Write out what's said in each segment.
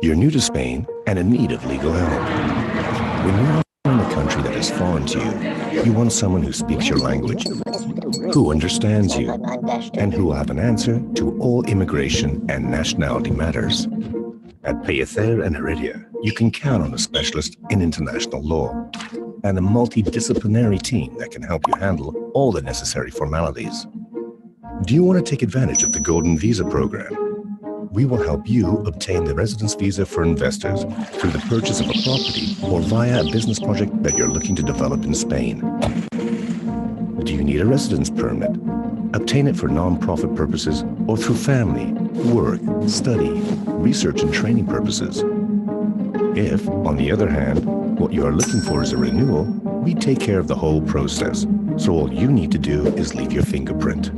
You're new to Spain and in need of legal help. When you're in a country that is foreign to you, you want someone who speaks your language, who understands you, and who will have an answer to all immigration and nationality matters. At Pellicer and Heredia, you can count on a specialist in international law and a multidisciplinary team that can help you handle all the necessary formalities. Do you want to take advantage of the Golden Visa program? We will help you obtain the residence visa for investors through the purchase of a property or via a business project that you're looking to develop in Spain. Do you need a residence permit? Obtain it for non-profit purposes or through family, work, study, research and training purposes. If, on the other hand, what you are looking for is a renewal, we take care of the whole process, so all you need to do is leave your fingerprint.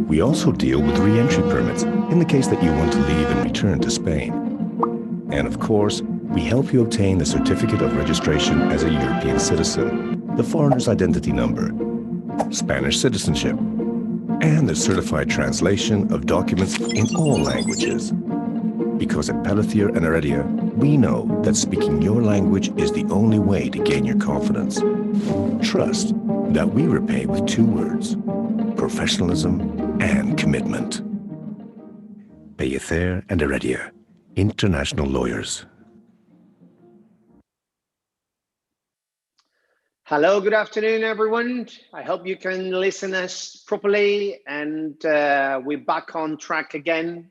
We also deal with re-entry permits in the case that you want to leave and return to Spain. And of course, we help you obtain the certificate of registration as a European citizen, the foreigner's identity number, Spanish citizenship, and the certified translation of documents in all languages. Because at Pellicer and Heredia, we know that speaking your language is the only way to gain your confidence. Trust that we repay with 2 words: professionalism and commitment. Pellicer and Heredia, international lawyers. Hello, good afternoon, everyone. I hope you can listen us properly, and we're back on track again,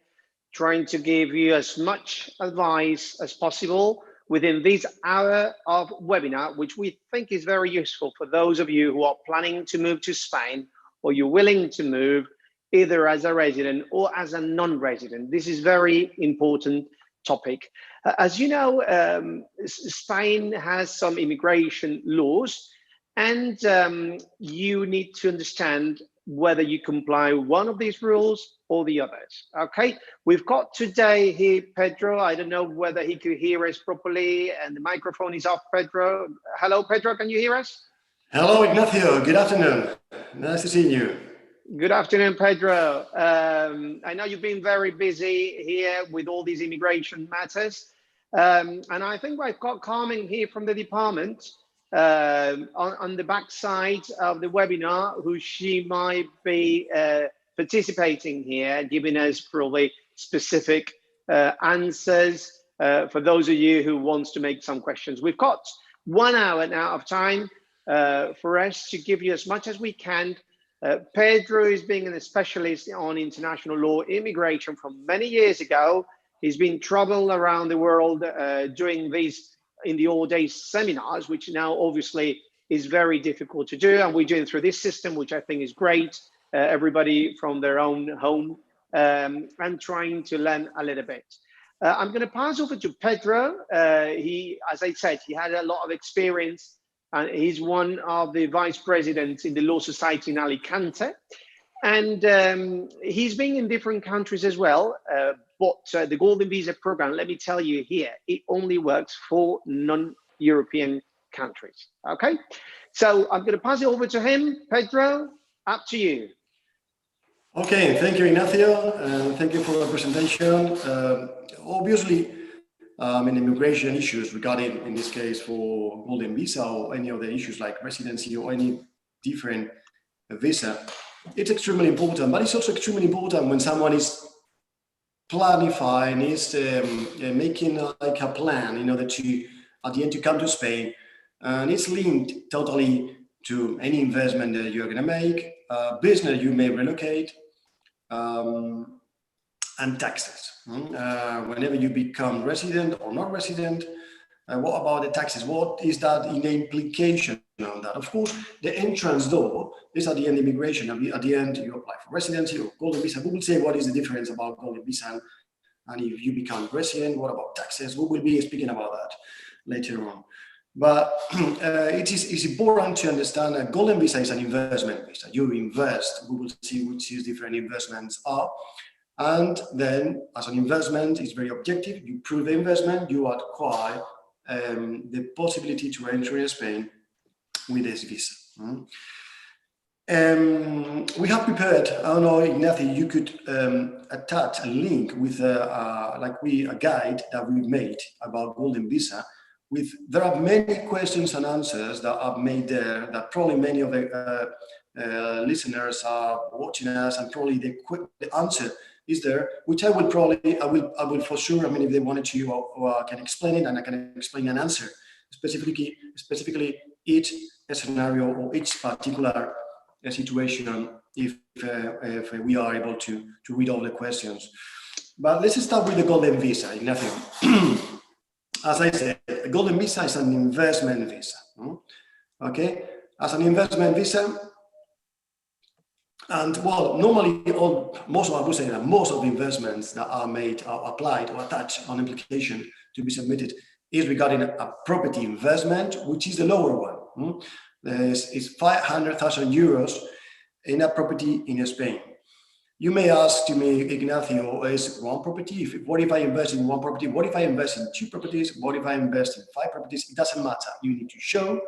trying to give you as much advice as possible within this hour of webinar, which we think is very useful for those of you who are planning to move to Spain or you're willing to move either as a resident or as a non-resident. This is very important topic. As you know, Spain has some immigration laws, and you need to understand whether you comply with one of these rules or the others. Okay, we've got today here Pedro. I don't know whether he could hear us properly, and the microphone is off. Pedro, hello Pedro, can you hear us? Hello Ignacio, good afternoon. Nice to see you. Good afternoon, Pedro. I know you've been very busy here with all these immigration matters. And I think I've got Carmen here from the department on the back side of the webinar, who she might be participating here, giving us probably specific answers for those of you who wants to make some questions. We've got 1 hour now of time for us to give you as much as we can. Pedro is being a specialist on international law immigration from many years ago. He's been traveling around the world doing these in the old days seminars, which now obviously is very difficult to do. And we're doing through this system, which I think is great. Everybody from their own home and trying to learn a little bit. I'm going to pass over to Pedro. He, as I said, he had a lot of experience. And he's one of the vice presidents in the Law Society in Alicante. And he's been in different countries as well. But the Golden Visa program, let me tell you here, it only works for non-European countries. Okay, so I'm going to pass it over to him. Pedro, up to you. Okay, thank you, Ignacio. And thank you for the presentation. Obviously, in immigration issues regarding, in this case, for Golden Visa or any other issues like residency or any different visa, it's extremely important. But it's also extremely important when someone is planifying, is making like a plan in order to, at the end, to come to Spain. And it's linked totally to any investment that you're going to make, business you may relocate, and taxes. Whenever you become resident or not resident, what about the taxes? What is that in the implication on that? Of course, the entrance door is at the end immigration. At the end, you apply for residency or Golden Visa. We will say what is the difference about Golden Visa, and if you become resident, what about taxes? We will be speaking about that later on. But it's important to understand that Golden Visa is an investment visa. You invest. We will see which these different investments are. And then, as an investment, it's very objective. You prove the investment, you acquire the possibility to enter in Spain with this visa. We have prepared, I don't know, Ignacio, you could attach a link with a guide that we made about Golden Visa. There are many questions and answers that are made there that probably many of the listeners are watching us, and probably the answer is there, which I will for sure, I mean, if they wanted to, or I can explain it, and I can explain an answer, specifically each scenario or each particular situation, if we are able to read all the questions. But let's start with the Golden Visa, Ignacio. As I said, a Golden Visa is an investment visa. Okay, as an investment visa, and well, normally most of the investments that are made are applied or attached on application to be submitted is regarding a property investment, which is the lower one. Is 500,000 euros in a property in Spain. You may ask to me, Ignacio, is one property? What if I invest in one property? What if I invest in two properties? What if I invest in 5 properties? It doesn't matter. You need to show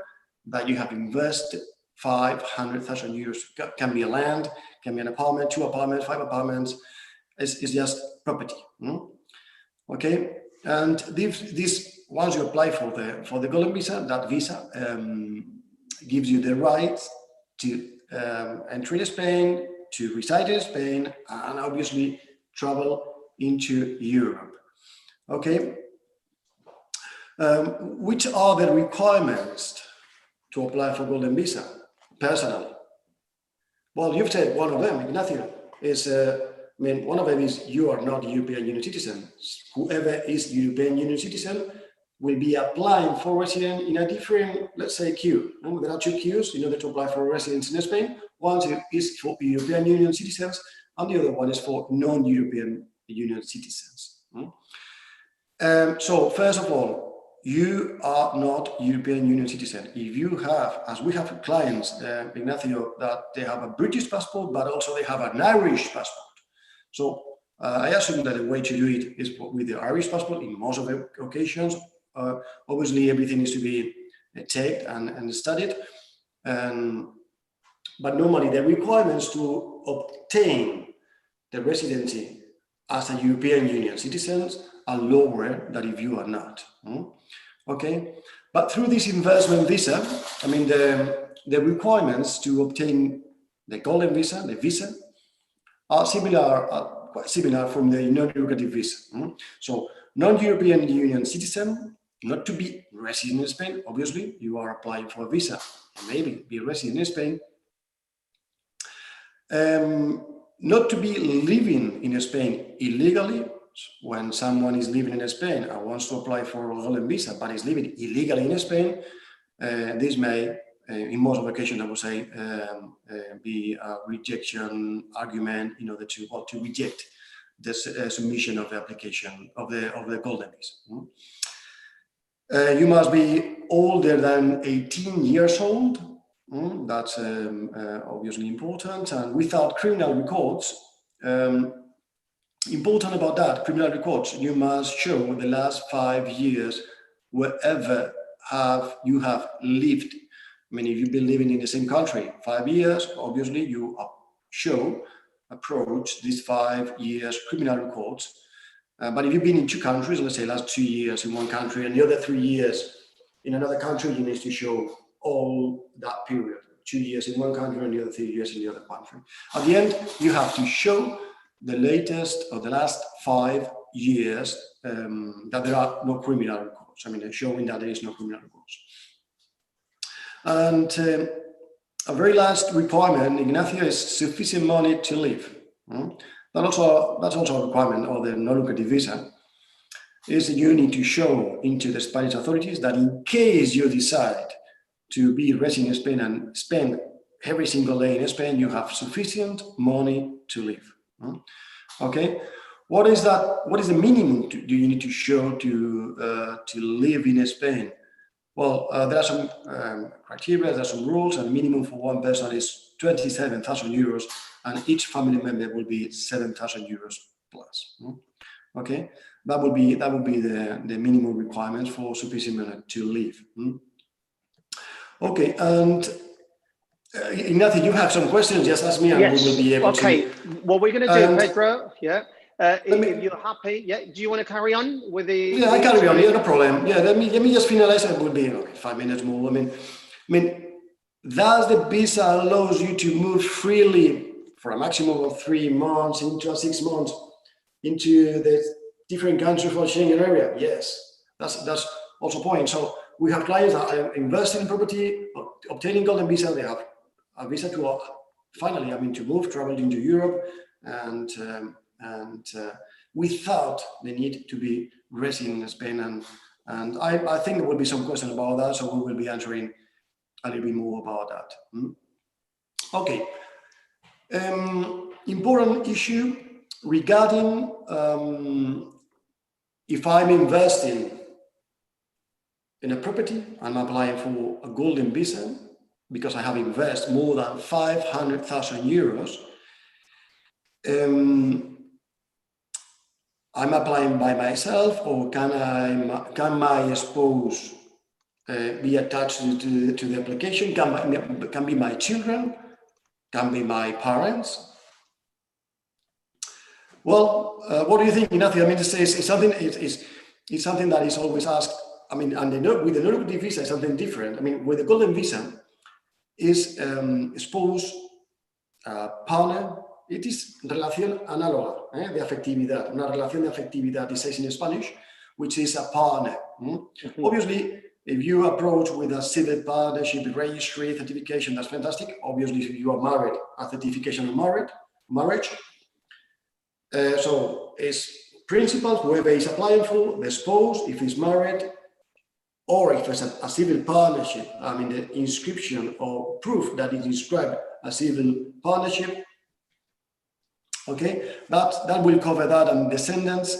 that you have invested 500,000 euros. Can be a land, can be an apartment, 2 apartments, 5 apartments. It's just property. Okay, and this once you apply for the Golden Visa, that visa gives you the right to enter in Spain, to reside in Spain, and obviously travel into Europe. Okay, which are the requirements to apply for Golden Visa? Personally, well, you've said one of them, Ignacio, is one of them is you are not a European Union citizen. Whoever is European Union citizen will be applying for residence in a different, let's say, queue. There are 2 queues in order to apply for residence in Spain. One is for European Union citizens, and the other one is for non-European Union citizens. So first of all, you are not European Union citizen. If you have, as we have clients, Ignacio, that they have a British passport, but also they have an Irish passport. So I assume that the way to do it is with the Irish passport in most of the occasions. Obviously, everything needs to be checked and studied. But normally, the requirements to obtain the residency as a European Union citizens are lower than if you are not. Okay, but through this investment visa, I mean, the requirements to obtain the Golden Visa, the visa, are quite similar from the non-lucrative visa. So non-European Union citizen, not to be resident in Spain, obviously, you are applying for a visa, maybe be resident in Spain. Not to be living in Spain illegally. When someone is living in Spain and wants to apply for a Golden Visa, but is living illegally in Spain, this may, in most of occasions, I would say, be a rejection argument in order to reject the submission of the application of the Golden Visa. You must be older than 18 years old. That's obviously important, and without criminal records. Important about that, criminal records, you must show the last 5 years wherever you have lived. I mean, if you've been living in the same country 5 years, obviously you approach these 5 years criminal records. But if you've been in 2 countries, let's say last 2 years in one country and the other 3 years in another country, you need to show all that period, 2 years in one country and the other 3 years in the other country. At the end, you have to show the latest or the last 5 years that there are no criminal records. I mean, showing that there is no criminal records. And a very last requirement, Ignacio, is sufficient money to live. That's also a requirement of the non-lucrative visa, is that you need to show into the Spanish authorities that in case you decide to be resident in Spain and spend every single day in Spain, you have sufficient money to live. Okay, what is that? What is the minimum do you need to show to live in Spain? Well, there are some criteria, there are some rules, and minimum for one person is 27,000 euros, and each family member will be 7,000 euros plus. Okay, that would be the minimum requirements for sufficient money to live. Okay, and Ignacio, you have some questions, just ask me and Yes. we will be able to. Okay. What we're going to do, Pedro, yeah. If me, you're happy, yeah. Do you want to carry on with the? Yeah, I carry on. Yeah, no problem. Yeah, let me just finalize. It would be okay, 5 minutes more. I mean, does the visa allows you to move freely for a maximum of 3 months into 6 months into the different countries for Schengen area? Yes, that's also a point. So we have clients that are investing in property, obtaining golden visa. They have a visa to finally, to move, travel into Europe, and without the need to be resident in Spain. And I think there will be some questions about that, so we will be answering a little bit more about that. Okay. Important issue regarding if I'm investing in a property, I'm applying for a golden visa because I have invested more than 500,000 euros. I'm applying by myself, or can my spouse be attached to the application? Can be my children, can be my parents. Well, what do you think, Ignacio? It's something that is always asked. With the non-equity visa, it's something different. With the golden visa, is spouse, partner. It is relación análoga, de afectividad, una relación de afectividad, it says in Spanish, which is a partner. Obviously, if you approach with a civil partnership, registry, certification, that's fantastic. Obviously, if you are married, a certification of marriage. So it's principals, whoever is applying for, the spouse, if he's married, or if it's a civil partnership, the inscription or proof that it is described as civil partnership. Okay, that will cover that, and descendants.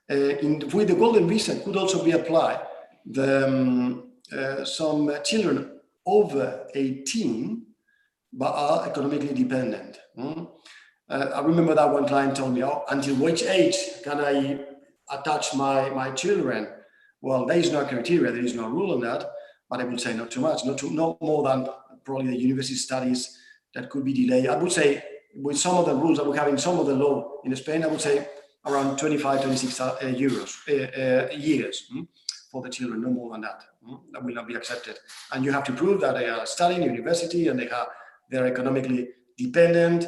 With the golden visa could also be applied. Some children over 18 but are economically dependent. I remember that one client told me, until which age can I attach my children? Well, there is no criteria, there is no rule on that, but I would say not too much, not more than probably the university studies that could be delayed. I would say with some of the rules that we have in some of the law in Spain, I would say around 25, 26 years for the children, no more than that. That will not be accepted. And you have to prove that they are studying university and they're economically dependent,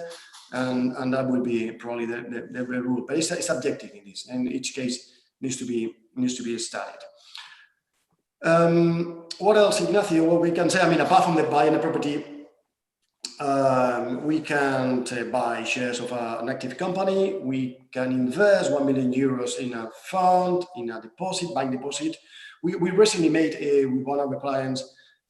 and that will be probably the rule. But it's subjective in this, and each case needs to be studied. What else, Ignacio? What we can say, apart from the buying a property, we can buy shares of an active company. We can invest 1 million euros in a fund, in a deposit, bank deposit. We recently made with one of our clients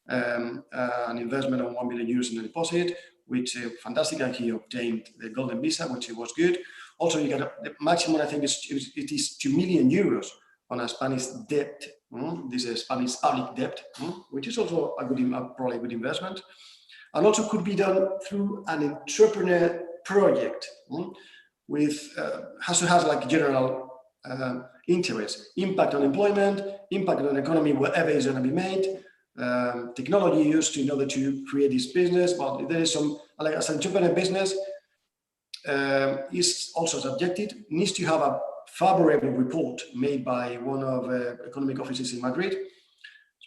an investment of 1 million euros in a deposit, which is fantastic, and he obtained the golden visa, which was good. Also, you get the maximum, I think it is 2 million euros on a Spanish debt. This is Spanish public debt, which is also probably a good investment. And also could be done through an entrepreneur project with has like general interest, impact on employment, impact on economy wherever it's going to be made, technology used in order to create this business. But there is some, like as an entrepreneur business, is also subjected, needs to have a favorable report made by one of economic offices in Madrid.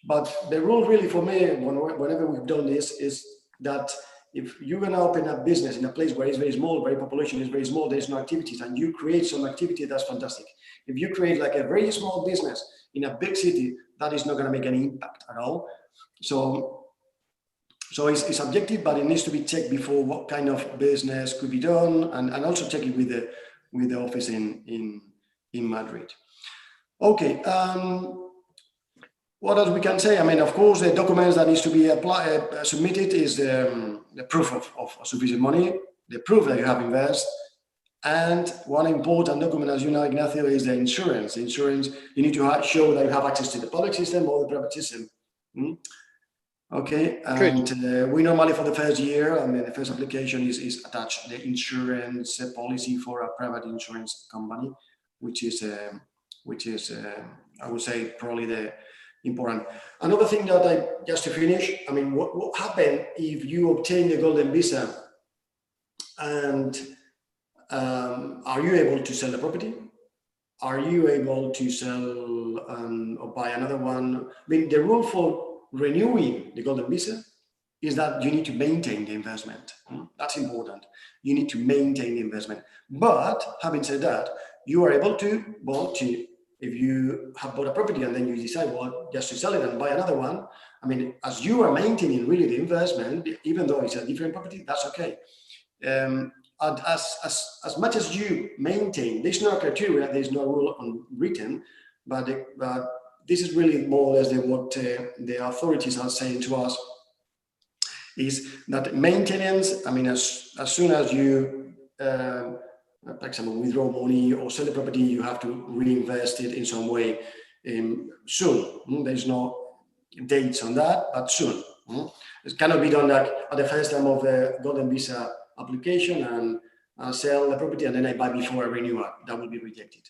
But the rule really for me, whenever we've done this, is that if you're going to open a business in a place where it's very small, where population is very small, there's no activities, and you create some activity, that's fantastic. If you create like a very small business in a big city, that is not going to make any impact at all. So it's subjective, but it needs to be checked before what kind of business could be done, and also check it with the office in Madrid. Okay. What else we can say? Of course, the documents that needs to be submitted is the proof of sufficient money, the proof that you have invested, and one important document, as you know, Ignacio, is the insurance. The insurance, you need to show that you have access to the public system or the private system. Okay, and we normally for the first year, the first application is attached the insurance policy for a private insurance company, which is I would say probably important. Another thing that just to finish, I mean, what happens if you obtain the golden visa and are you able to sell the property? Are you able to sell or buy another one? I mean, the rule for renewing the golden visa is that you need to maintain the investment. That's important. You need to maintain the investment. But having said that, you are able to, if you have bought a property and then you decide, well, just to sell it and buy another one, I mean, as you are maintaining really the investment, even though it's a different property, that's okay. And as much as you maintain, there's no criteria, there's no rule unwritten, but this is really more or less what the authorities are saying to us, is that maintenance, I mean, as soon as you, for example, withdraw money or sell the property, you have to reinvest it in some way soon. There's no dates on that, but soon. It cannot be done like at the first time of the golden visa application and sell the property and then I buy before I renew it. That will be rejected.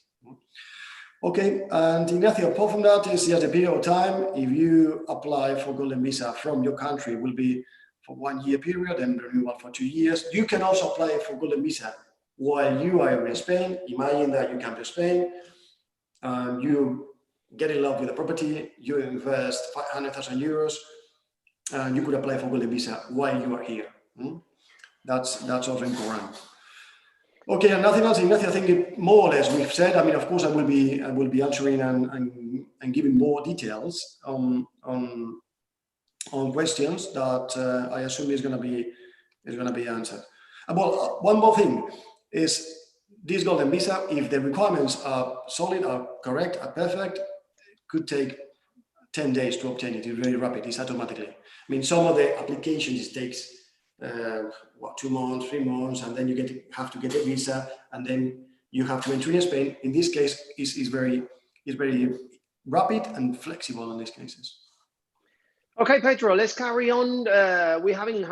Okay, and Ignacio, apart from that, is just a period of time. If you apply for golden visa from your country, it will be for 1 year period and renewal for 2 years. You can also apply for golden visa while you are in Spain. Imagine that you come to Spain, you get in love with the property, you invest 500,000 euros, and you could apply for golden visa while you are here. That's also important. Okay, and nothing else, Ignacio. I think more or less we've said. I mean, of course, I will be answering and giving more details on questions that I assume is going to be answered. Well, one more thing is this golden visa. If the requirements are solid, are correct, are perfect, could take 10 days to obtain it. It's very rapid. It's automatically. I mean, some of the applications it takes 2 months, 3 months, and then you have to get a visa, and then you have to enter in Spain. In this case, is very rapid and flexible in these cases. Okay, Pedro, let's carry on. We're having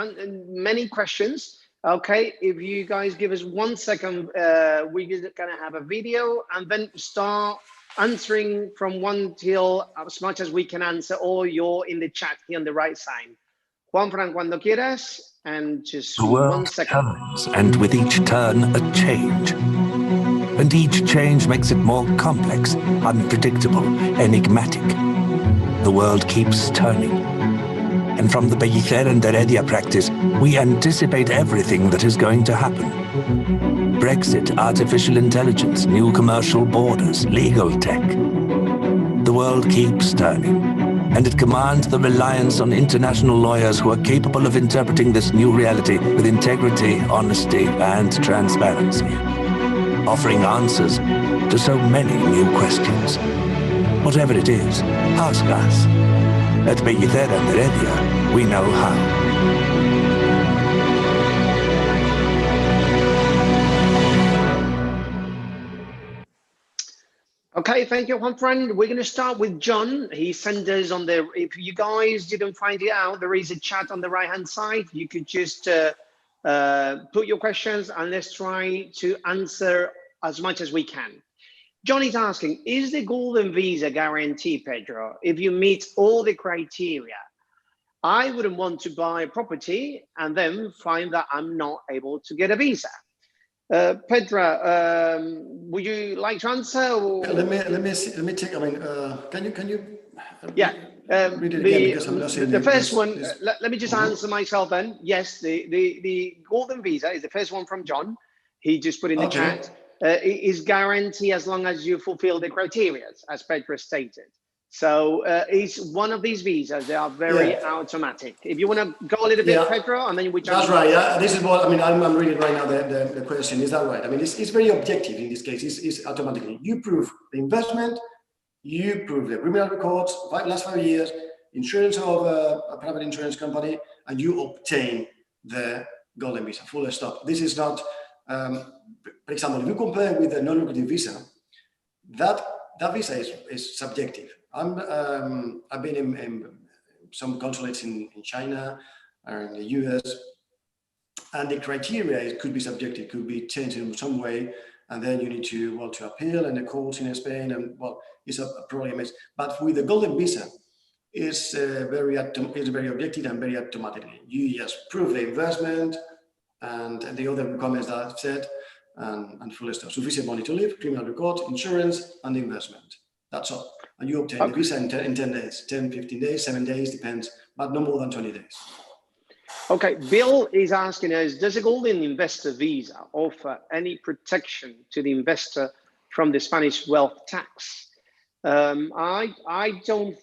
many questions. Okay, if you guys give us 1 second, we're gonna have a video and then start answering from 1 till as much as we can answer, or you're in the chat here on the right side. Juanfran, cuando quieras, and just the world 1 second. turns, and with each turn, a change. And each change makes it more complex, unpredictable, enigmatic. The world keeps turning. And from the Pellicer and Heredia practice, we anticipate everything that is going to happen. Brexit, artificial intelligence, new commercial borders, legal tech. The world keeps turning, and it commands the reliance on international lawyers who are capable of interpreting this new reality with integrity, honesty, and transparency, offering answers to so many new questions. Whatever it is, ask us. At Pellicer and Heredia, we know how. Okay, thank you, Juanfran. We're going to start with John. He sent us on the, if you guys didn't find it out, there is a chat on the right-hand side. You could just put your questions and let's try to answer as much as we can. John is asking, is the golden visa guarantee, Pedro, if you meet all the criteria? I wouldn't want to buy a property and then find that I'm not able to get a visa. Pedro, would you like to answer? Or? Let me take. I mean, can you? Yeah. Read it again because I'm not seeing the first one. this. Let me just answer myself then. Yes, the golden visa is the first one from John. He just put in the chat. It is guaranteed as long as you fulfill the criteria, as Pedro stated. So it's one of these visas. They are very automatic. If you want to go a little bit, Pedro, and then we jump. That's right. Yeah, this is what I mean. I'm reading right now the question. Is that right? I mean, it's very objective in this case. It's automatically. You prove the investment, you prove the criminal records, last 5 years, insurance of a private insurance company, and you obtain the golden visa. Full stop. This is not. For example, if you compare with the non-lucrative visa, that visa is subjective. I've been in some consulates in China or in the US, and the criteria could be subjective, could be changed in some way, and then you need to appeal in the courts in Spain, and it's a problem. But with the golden visa, is very objective and very automatically. You just prove the investment and the other requirements that I've said, and full stop. Sufficient money to live, criminal record, insurance, and investment. That's all. And you obtain the visa in 10 days, 10, 15 days, 7 days, depends, but no more than 20 days. Okay, Bill is asking us, does a golden investor visa offer any protection to the investor from the Spanish wealth tax? I don't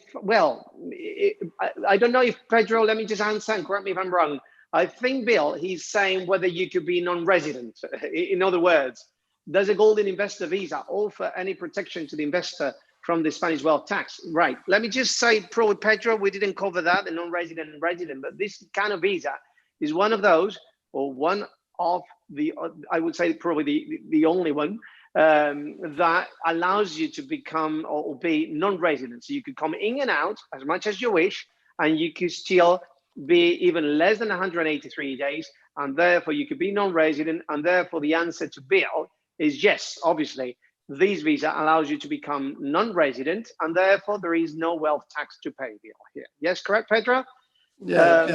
know if Pedro, let me just answer and correct me if I'm wrong. I think, Bill, he's saying whether you could be non-resident. In other words, does a golden investor visa offer any protection to the investor from the Spanish wealth tax? Right. Let me just say, probably, Pedro, we didn't cover that, the non-resident and resident, but this kind of visa is one of those, or one of the, I would say probably the only one, that allows you to become or be non-resident. So you could come in and out as much as you wish, and you could still be even less than 183 days, and therefore you could be non-resident, and therefore the answer to Bill is yes, obviously. This visa allows you to become non-resident, and therefore there is no wealth tax to pay, Bill, here. Yes, correct, Pedro? Yeah,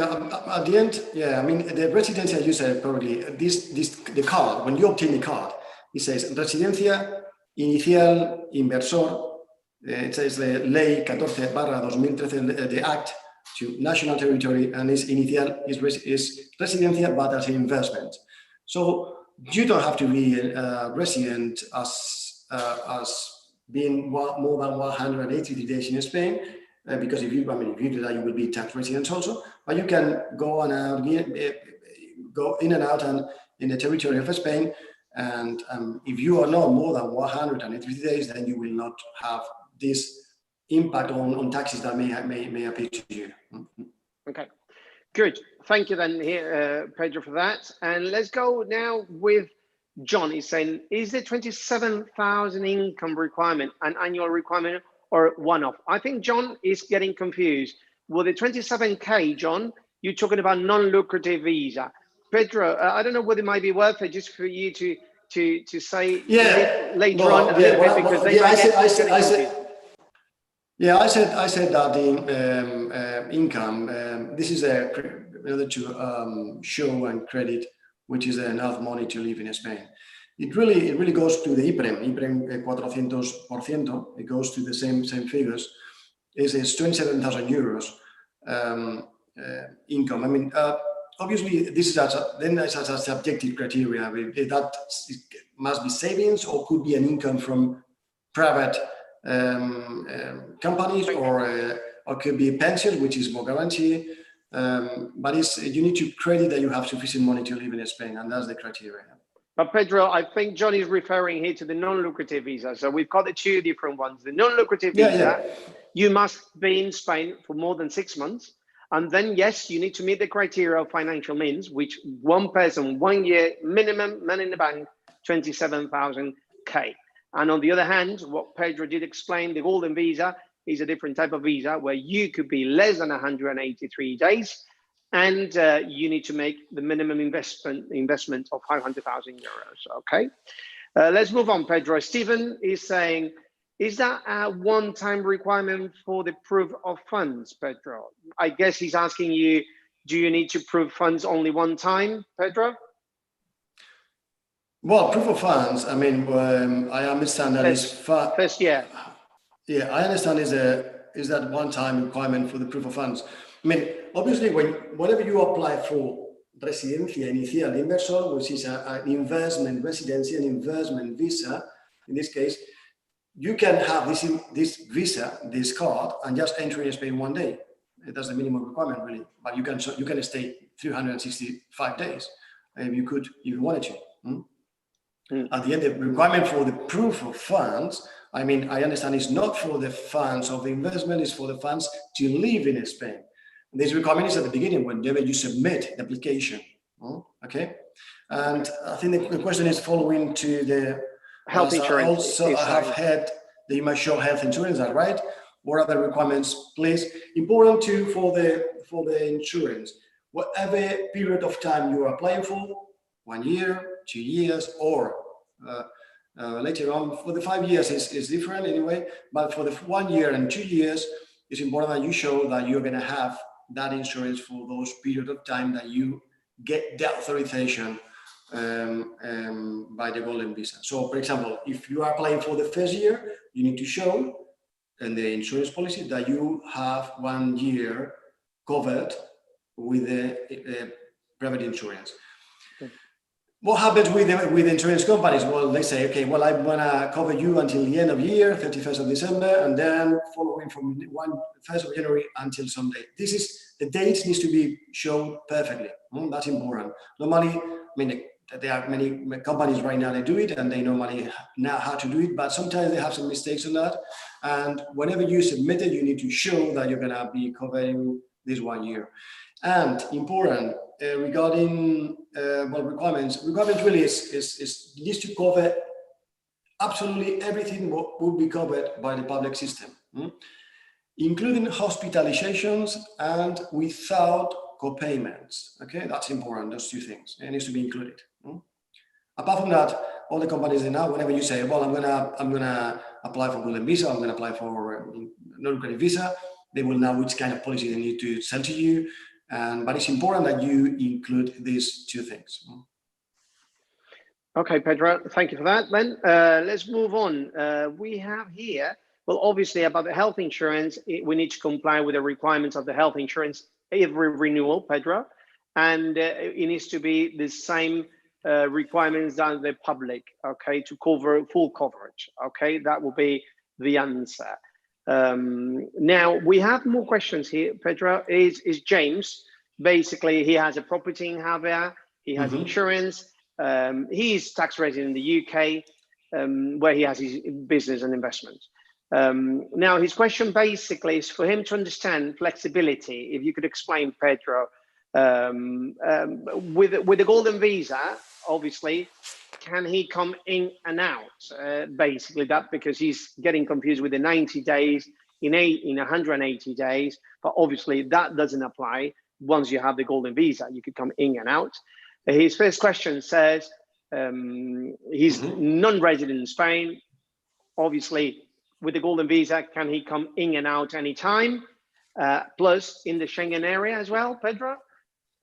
at the end, yeah, I mean, the residencia, you said probably, the card, when you obtain the card, it says Residencia Inicial Inversor, it says the Ley 14/2013, the Act to National Territory, and is initial, is Residencia, but as an investment. So you don't have to be a resident as being more than 180 days in Spain, because if you do that, you will be tax residents also. But you can go and out, go in and out and in the territory of Spain. And if you are not more than 180 days, then you will not have this impact on taxes that may appear to you. Okay, good. Thank you then, here, Pedro, for that. And let's go now with John. He's saying, is the 27,000 income requirement an annual requirement or one-off? I think John is getting confused. With the 27K, John, you're talking about non-lucrative visa. Pedro, I don't know whether it might be worth it just for you to say later on a little bit, because they might get confused. Yeah, I said that the income, this is in order to show and credit, which is enough money to live in Spain. It really goes to the IPREM 400%. It goes to the same figures. It's 27,000 euros income. I mean, obviously, this is a subjective criteria. That must be savings, or could be an income from private companies, or could be pensions, which is more guaranteed. But you need to credit that you have sufficient money to live in Spain, and that's the criteria. But Pedro, I think John is referring here to the non-lucrative visa. So we've got the two different ones. The non-lucrative visa, you must be in Spain for more than 6 months. And then, yes, you need to meet the criteria of financial means, which one person, 1 year minimum, money in the bank, 27,000K. And on the other hand, what Pedro did explain, the golden visa is a different type of visa where you could be less than 183 days, and you need to make the minimum investment of 500,000 euros. Okay, let's move on, Pedro. Stephen is saying, is that a one-time requirement for the proof of funds, Pedro? I guess he's asking you, do you need to prove funds only one time, Pedro? Well, proof of funds, I mean, I understand that first year. Yeah, I understand is that one-time requirement for the proof of funds. I mean, obviously, whenever you apply for Residencia Inicial Inversor, which is an investment residency, an investment visa, in this case, you can have this visa, this card, and just enter in Spain 1 day. That's the minimum requirement, really. But you can stay 365 days if you wanted to. At the end, the requirement for the proof of funds, I mean, I understand it's not for the funds of the investment, it's for the funds to live in Spain. This requirement is at the beginning, whenever you submit the application. Okay, and I think the question is following to the health insurance. I have heard that you must show health insurance. Is that right? What are the requirements, please? Important too for the insurance. Whatever period of time you are applying for, 1 year, 2 years, or later on for the 5 years is different anyway. But for the 1 year and 2 years, it's important that you show that you're going to have that insurance for those period of time that you get the authorization by the golden visa. So, for example, if you are applying for the first year, you need to show in the insurance policy that you have 1 year covered with the private insurance. What happens with insurance companies? Well, they say, okay, well, I'm gonna cover you until the end of the year, 31st of December, and then following from 1st of January until some date. This is, the date needs to be shown perfectly. That's important. Normally, I mean, there are many companies right now that do it, and they normally know how to do it, but sometimes they have some mistakes on that. And whenever you submit it, you need to show that you're gonna be covering this 1 year. And important, regarding requirements really is needs to cover absolutely everything what would be covered by the public system, including hospitalizations and without co-payments. Okay, that's important. Those two things, it needs to be included. Apart from that, all the companies now, whenever you say, well, I'm gonna apply for golden visa, I'm gonna apply for non-credit visa, they will know which kind of policy they need to sell to you. But it's important that you include these two things. Okay, Pedro, thank you for that. Then let's move on. We have here, well, obviously about the health insurance, we need to comply with the requirements of the health insurance every renewal, Pedro, and it needs to be the same requirements than the public, okay, to cover full coverage. Okay, that will be the answer. Now we have more questions here. Pedro, is James. Basically, he has a property in Javier, he has insurance, he's tax resident in the UK, where he has his business and investments. Now his question basically is for him to understand flexibility. If you could explain, Pedro, with the golden visa, obviously, can he come in and out? Basically that, because he's getting confused with the 90 days in 180 days, but obviously that doesn't apply. Once you have the golden visa, you could come in and out. His first question says he's non-resident in Spain. Obviously, with the golden visa, can he come in and out anytime? Plus in the Schengen area as well, Pedro?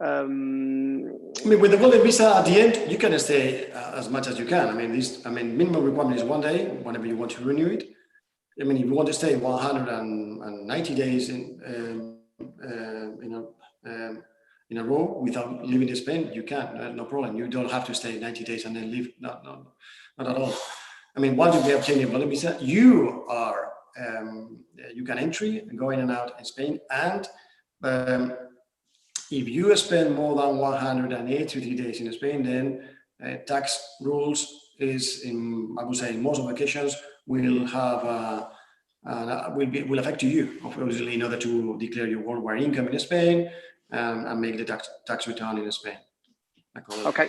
I mean, with the golden visa, at the end, you can stay as much as you can. I mean, minimum requirement is 1 day, whenever you want to renew it. I mean, if you want to stay 190 days in a row without leaving Spain, you can, no problem. You don't have to stay 90 days and then leave. Not at all. I mean, once you obtain your golden visa, you can entry and go in and out in Spain. And if you spend more than 183 days in Spain, then tax rules is, I would say, in most occasions will have will affect you, obviously, in order to declare your worldwide income in Spain and make the tax return in Spain. Okay.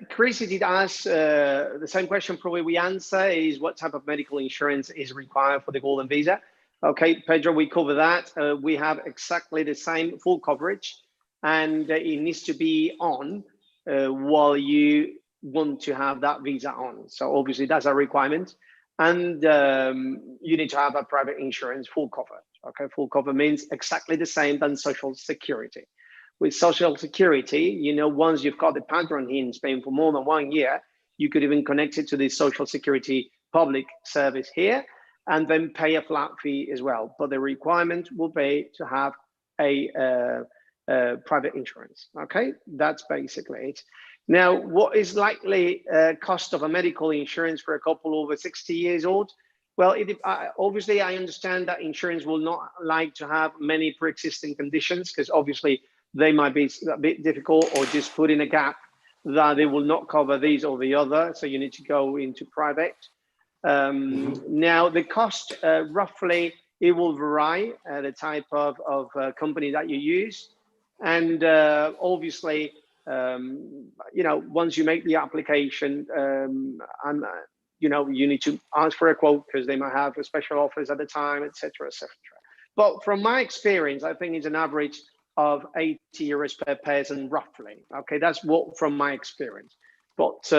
Chris did ask the same question. Probably we answer is what type of medical insurance is required for the golden visa. Okay, Pedro, we cover that. We have exactly the same full coverage, and it needs to be on while you want to have that visa on. So obviously that's a requirement, and you need to have a private insurance full cover. Okay, full cover means exactly the same than Social Security. With Social Security, you know, once you've got the padron here in Spain for more than 1 year, you could even connect it to the Social Security public service here and then pay a flat fee as well. But the requirement will be to have a private insurance. Okay, that's basically it. Now, what is likely cost of a medical insurance for a couple over 60 years old? Well, obviously, I understand that insurance will not like to have many pre-existing conditions, because obviously they might be a bit difficult, or just put in a gap that they will not cover these or the other. So you need to go into private. Now, the cost, roughly, it will vary, the type of company that you use. And obviously, you know, once you make the application, you know, you need to ask for a quote, because they might have special offers at the time, etc., etc. But from my experience, I think it's an average of 80 euros per person, roughly. Okay, that's what from my experience. But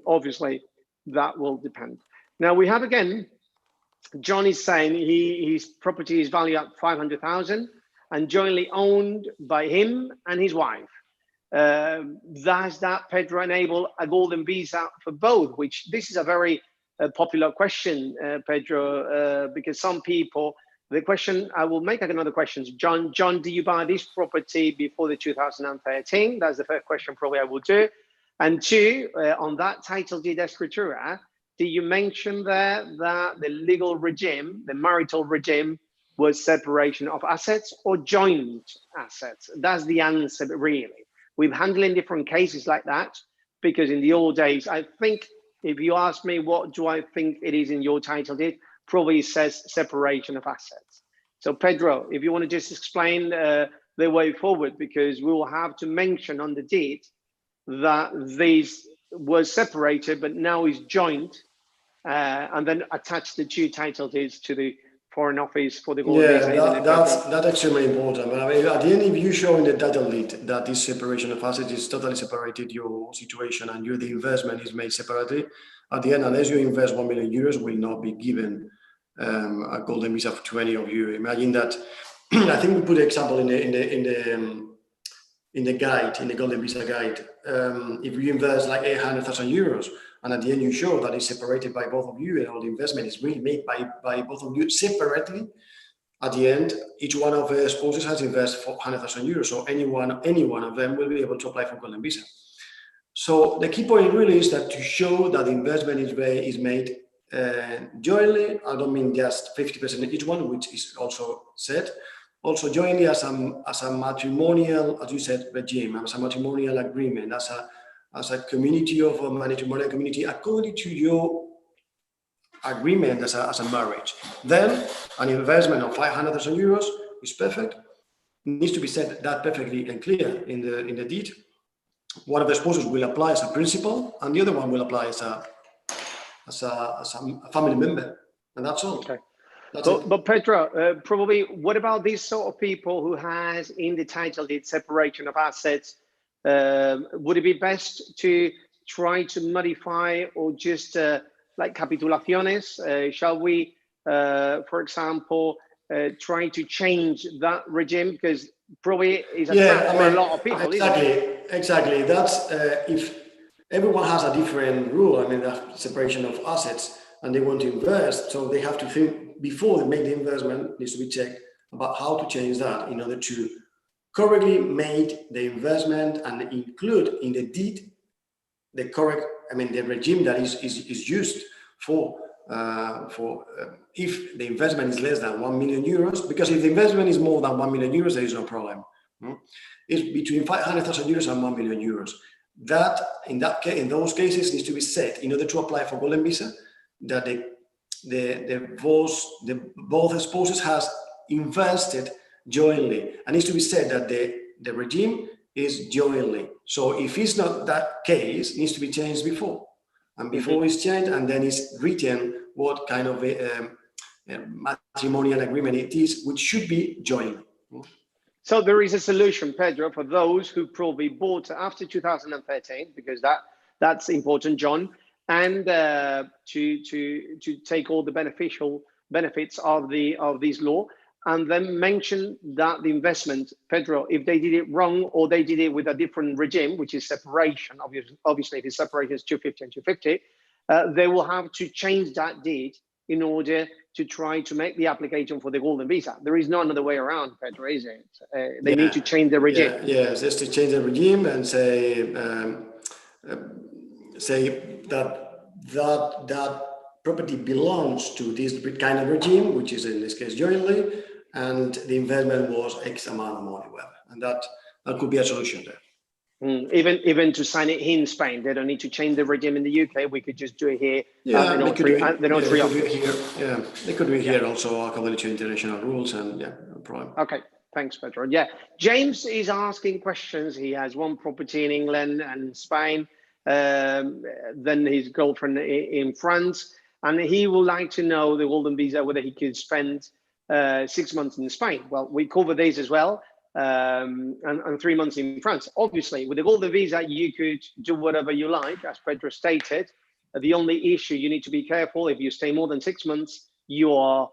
obviously, that will depend. Now we have again John is saying his property is valued at 500,000 and jointly owned by him and his wife. Does that, Pedro, enable a golden visa for both? Which this is a very popular question, Pedro, because some people, the question, I will make another question. John, do you buy this property before the 2013? That's the first question probably I will do. And two, on that title deed escritura, do you mention there that the legal regime, the marital regime, was separation of assets or joint assets? That's the answer, really. We've handled different cases like that, because in the old days, I think, if you ask me what do I think it is in your title deed, probably says separation of assets. So Pedro, if you want to just explain the way forward, because we will have to mention on the deed that these were separated, but now is joint, and then attach the two title deeds to the Foreign Office for the golden visa. That's extremely important. But I mean, at the end, if you show in the title deed that this separation of assets is totally separated your situation and the investment is made separately, at the end, unless you invest 1 million euros, will not be given a golden visa for 20 of you. Imagine that. I think we put an example in the guide, in the golden visa guide. If you invest like 800,000 euros, and at the end you show that it's separated by both of you and all the investment is really made by both of you separately, at the end, each one of the spouses has invested 400,000 euros. So any one of them will be able to apply for golden visa. So the key point really is that to show that the investment is made jointly. I don't mean just 50% each one, which is also said. Also jointly as a matrimonial, as you said, regime, as a matrimonial agreement, as a community of a matrimonial community, according to your agreement as a marriage. Then an investment of 500,000 euros is perfect. It needs to be said that perfectly and clear in the deed. One of the spouses will apply as a principal, and the other one will apply as a family member, and that's all. Okay. But Petra, probably, what about these sort of people who has in the title deed separation of assets? Would it be best to try to modify or just like capitulaciones? Shall we, for example, try to change that regime? Because probably is a trap for a lot of people. Exactly. That's if everyone has a different rule. I mean, that separation of assets, and they want to invest, so they have to think before they make the investment. Needs to be checked about how to change that in order to correctly make the investment and include in the deed the correct, the regime that is used for if the investment is less than 1 million euros, because if the investment is more than 1 million euros, there is no problem. It's between 500,000 euros and 1 million euros. That in those cases needs to be set in order to apply for golden visa, that both spouses has invested jointly, and needs to be said that the regime is jointly. So if it's not that case, it needs to be changed before, and before it's changed, and then it's written what kind of matrimonial agreement it is, which should be jointly. So there is a solution, Pedro, for those who probably bought after 2013, because that's important, John, and to take all the benefits of this law, and then mention that the investment, Pedro, if they did it wrong or they did it with a different regime, which is separation, obviously if it's separation is 250 and 250, they will have to change that deed in order to try to make the application for the golden visa. There is no another way around, Pedro, is it? They need to change the regime. Yes, just to change the regime and say that property belongs to this kind of regime, which is in this case jointly, and the investment was X amount of money, and that could be a solution there. Even to sign it in Spain, they don't need to change the regime in the UK. We could just do it here. Yeah, they could do it here also according to international rules, and no problem. Okay, thanks, Pedro. Yeah, James is asking questions. He has one property in England and Spain, then his girlfriend in France, and he would like to know the golden visa, whether he could spend 6 months in Spain. Well, we cover these as well. And 3 months in France. Obviously, with the golden visa, you could do whatever you like, as Pedro stated. The only issue, you need to be careful. If you stay more than 6 months, you are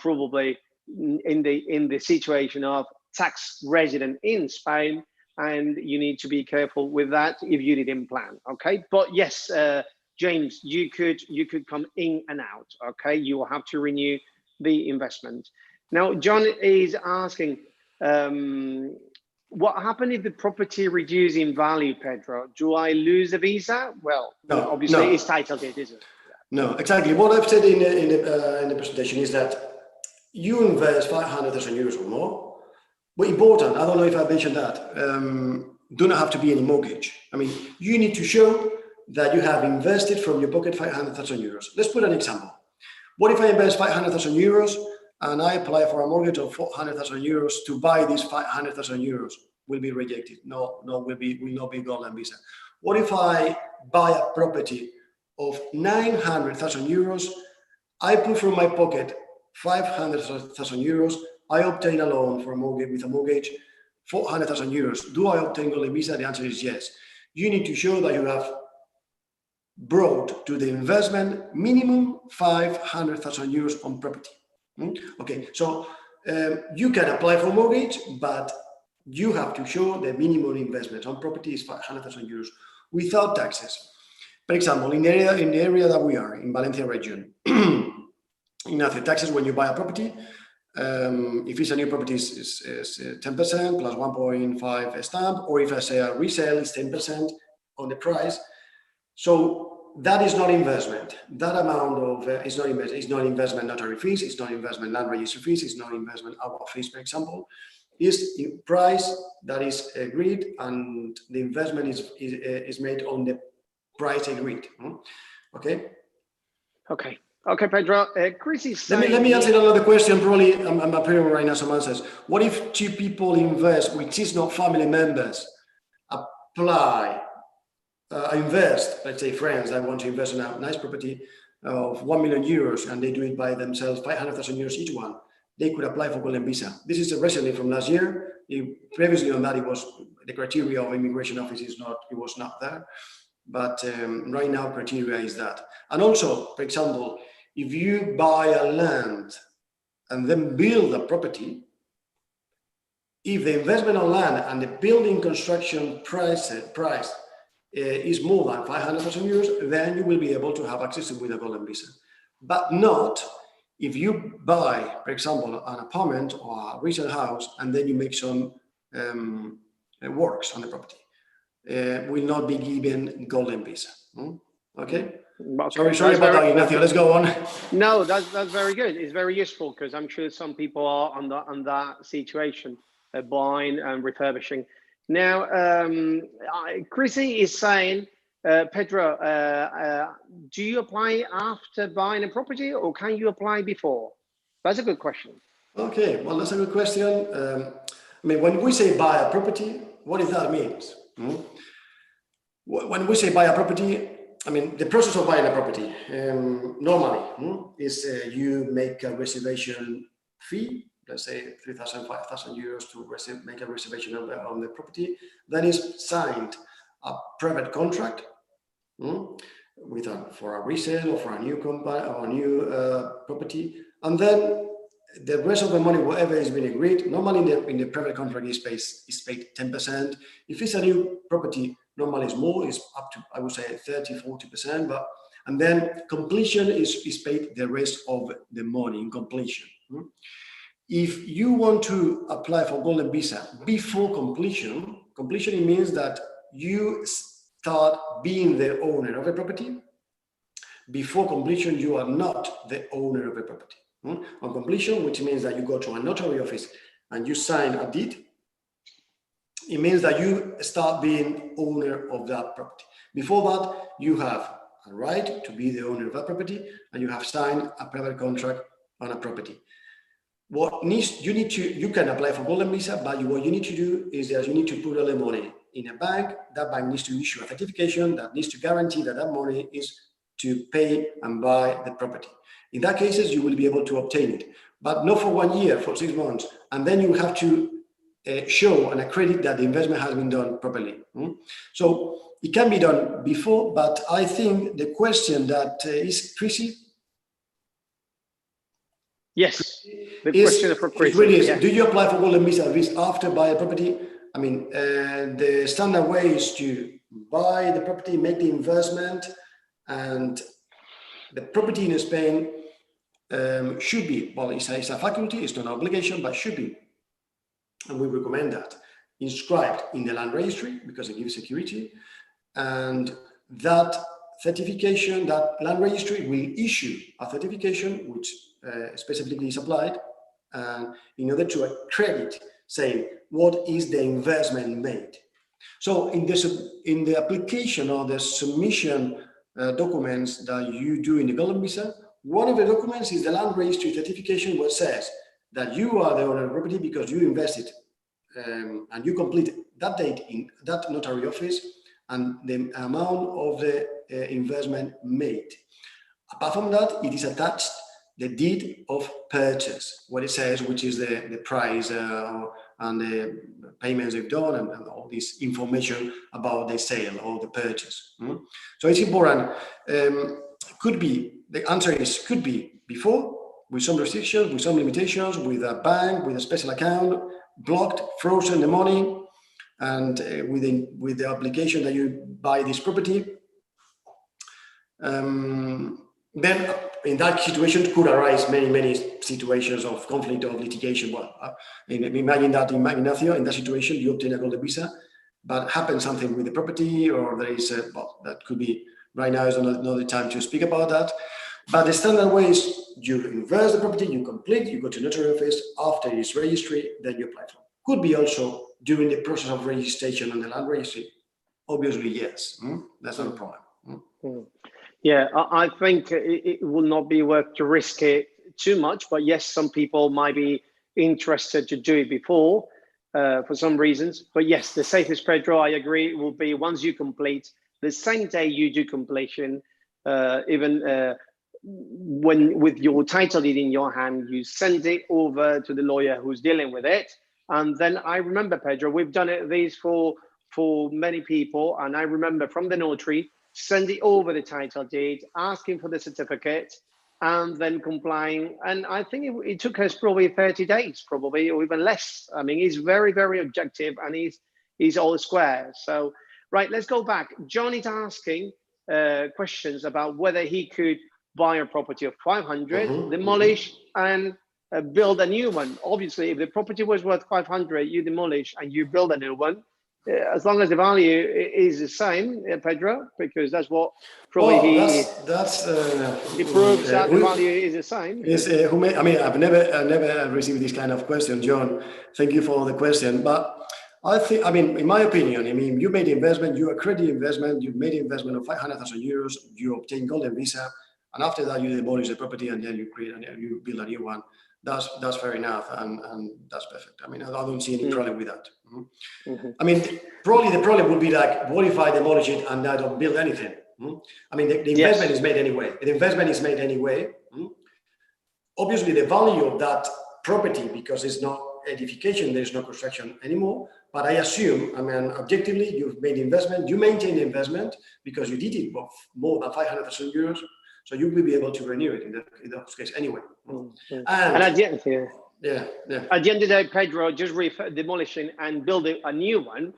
probably in the situation of tax resident in Spain, and you need to be careful with that if you didn't plan. Okay, but yes, James, you could come in and out. Okay, you will have to renew the investment. Now, John is asking, what happened if the property reduces in value, Pedro? Do I lose the visa? Well, no, obviously no. it's title deed, isn't it? No, exactly. What I've said in the presentation is that you invest 500,000 euros or more. But important, I don't know if I mentioned that, do not have to be any mortgage. I mean, you need to show that you have invested from your pocket 500,000 euros. Let's put an example. What if I invest 500,000 euros and I apply for a mortgage of 400,000 euros to buy these 500,000 euros? Will be rejected. No, will not be golden visa. What if I buy a property of 900,000 euros? I put from my pocket 500,000 euros. I obtain a loan for a mortgage with a mortgage 400,000 euros. Do I obtain golden visa? The answer is yes. You need to show that you have brought to the investment minimum 500,000 euros on property. Okay, so you can apply for mortgage, but you have to show the minimum investment on property is 500,000 euros without taxes. For example, in the area that we are in Valencia region, Ignacio, taxes when you buy a property, if it's a new property, is 10% plus 1.5 stamp, or if I say a resale, it's 10% on the price. So that is not investment. That amount of is not investment. It's not investment notary fees. It's not investment land registry fees. It's not investment our fees, for example. Is a price that is agreed, and the investment is made on the price agreed. Okay. Okay. Okay, Pedro. Chris is saying, let me answer another question. Probably I'm appearing right now some answers. What if two people invest, which is not family members, apply, invest, let's say friends that want to invest in a nice property of 1 million euros, and they do it by themselves, 500,000 euros each one, they could apply for golden visa. This is recently from last year. Previously on that, it was the criteria of immigration office was not there. But right now, criteria is that. And also, for example, if you buy a land and then build a property, if the investment on land and the building construction price is more than 500,000 euros, then you will be able to have access with a golden visa. But not if you buy, for example, an apartment or a resale house and then you make some works on the property. Will not be given golden visa. Okay. Okay. Sorry about that, Ignacio. Let's go on. No, that's very good. It's very useful because I'm sure some people are on that situation, buying and refurbishing. Now, Chrissy is saying, Pedro, do you apply after buying a property, or can you apply before? That's a good question. Okay, well, that's a good question. I mean, when we say buy a property, what does that mean? When we say buy a property, I mean, the process of buying a property normally is you make a reservation fee, let's say 3,000, 5,000 euros to make a reservation on the property. Then is signed a private contract for a resale or for a new company or a new property, and then the rest of the money, whatever has been agreed, normally in the private contract is paid 10%. If it's a new property, normally it's more, it's up to, I would say, 30, 40%, and then completion is paid the rest of the money in completion. If you want to apply for golden visa before completion, it means that you start being the owner of the property. Before completion, you are not the owner of the property. On completion, which means that you go to a notary office and you sign a deed, it means that you start being owner of that property. Before that, you have a right to be the owner of that property, and you have signed a private contract on a property. You can apply for golden visa, but what you need to do is that you need to put all the money in a bank. That bank needs to issue a certification that needs to guarantee that that money is to pay and buy the property. In that cases, you will be able to obtain it, but not for 1 year, for 6 months. And then you have to show and accredit that the investment has been done properly. So it can be done before, but I think the question that is Chrissy. Yes, the question for Chris. It really is. Yeah. Do you apply for golden visa after buy a property? I mean, the standard way is to buy the property, make the investment, and the property in Spain should be, well, it's a faculty, it's not an obligation, but should be, and we recommend that, inscribed in the land registry because it gives security, and that certification, that land registry will issue a certification which specifically is applied in order to accredit saying what is the investment made. So in the application or the submission documents that you do in the golden visa, one of the documents is the land registry certification, which says that you are the owner of the property because you invested and you complete that date in that notary office and the amount of the investment made. Apart from that, it is attached the deed of purchase, what it says, which is the price and the payments they've done and all this information about the sale or the purchase. So it's important. Could be, the answer is could be before, with some restrictions, with some limitations, with a bank, with a special account, blocked, frozen the money, and with the application that you buy this property. Then in that situation could arise many situations of conflict or litigation. Well, imagine that in Ignacio, in that situation, you obtain a golden visa, but happens something with the property, or there is well, that could be, right now is not the time to speak about that. But the standard way is you invest the property, you complete, you go to notary office, after it's registry, then you apply for. Could be also during the process of registration on the land registry. Obviously, yes, that's not a problem. Yeah, I think it will not be worth to risk it too much, but yes, some people might be interested to do it before for some reasons. But yes, the safest, Pedro, I agree, will be once you complete, the same day you do completion, even when with your title deed in your hand, you send it over to the lawyer who's dealing with it. And then I remember, Pedro, we've done these for many people, and I remember from the notary, send it over the title deed, asking for the certificate, and then complying. And I think it took us probably 30 days, probably, or even less. I mean, he's very, very objective, and he's all square. So, right, let's go back. John is asking questions about whether he could buy a property of 500, demolish, and build a new one. Obviously, if the property was worth 500, you demolish and you build a new one. As long as the value is the same, Pedro, because that's what probably he proves that the value is the same. I mean, I've never received this kind of question, John. Thank you for the question, but I think, I mean, in my opinion, I mean, you made the investment, you accredit investment, you made an investment of 500,000 euros, you obtain golden visa, and after that you demolish the property and then you create and you build a new one. That's fair enough, and that's perfect. I mean, I don't see any problem with that. I mean, probably the problem would be like, what if I demolish it and I don't build anything? I mean, the investment is made anyway. The investment is made anyway. Obviously, the value of that property, because it's not edification, there's no construction anymore. But I assume, I mean, objectively, you've made the investment, you maintain the investment because you did it for more than 500,000 euros. So you will be able to renew it in that case anyway. And at the end, at the end of the day, Pedro, just demolishing and building a new one,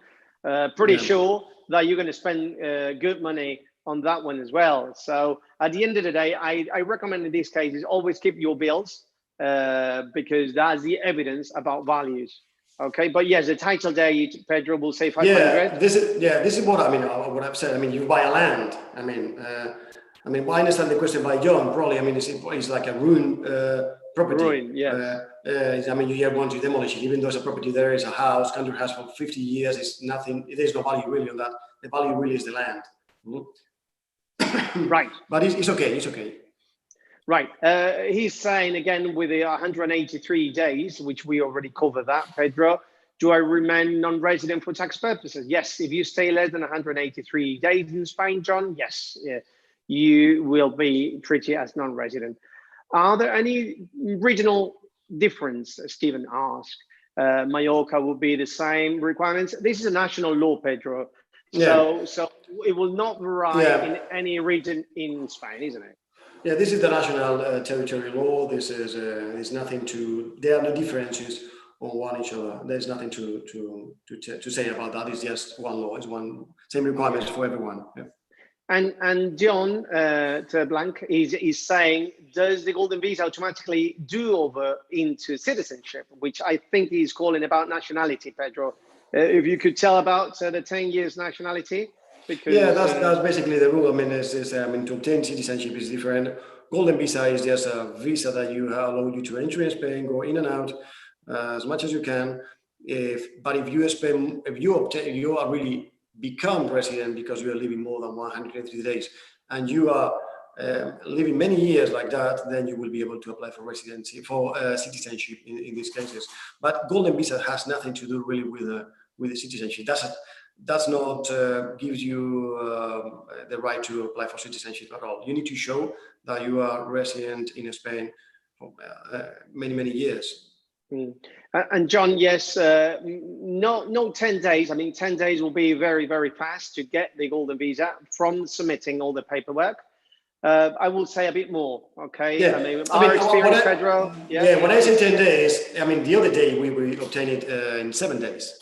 pretty sure that you're going to spend good money on that one as well. So at the end of the day, I recommend in these cases, always keep your bills because that's the evidence about values. Okay, but yes, the title there, Pedro will say 500. This is what I mean. What I've said. I mean, you buy a land. I mean, I understand the question by John. Probably, I mean, it's like a ruined property. Ruin, yes. I mean, you want to demolish it, even though it's a property. There is a house, country house for 50 years. It's nothing. There's no value really on that. The value really is the land. Right. But it's okay. It's okay. Right. He's saying again with the 183 days, which we already covered that, Pedro. Do I remain non-resident for tax purposes? Yes. If you stay less than 183 days in Spain, John, yes. You will be treated as non-resident. Are there any regional difference, Stephen asked? Mallorca will be the same requirements. This is a national law, Pedro. So it will not vary in any region in Spain, isn't it? Yeah, this is the national territory law. This is there's nothing to. There are no differences on one each other. There's nothing to say about that. It's just one law. It's one same requirements for everyone. Yeah. And John Terblanc is saying, does the golden visa automatically do over into citizenship? Which I think he's calling about nationality, Pedro. If you could tell about the 10 years nationality. Because, that's basically the rule. I mean, to obtain citizenship is different. Golden visa is just a visa that allow you to enter in Spain, go in and out as much as you can. But if you are really become resident because you are living more than 180 days, and you are living many years like that, then you will be able to apply for residency, for citizenship in these cases. But golden visa has nothing to do really with the citizenship. That's not gives you the right to apply for citizenship at all. You need to show that you are resident in Spain for many years. And John, yes, no 10 days. I mean, 10 days will be very fast to get the golden visa from submitting all the paperwork. I will say a bit more, okay? Yeah. I mean, our experience, Pedro. When I say 10 days, I mean, the other day we obtained it in 7 days.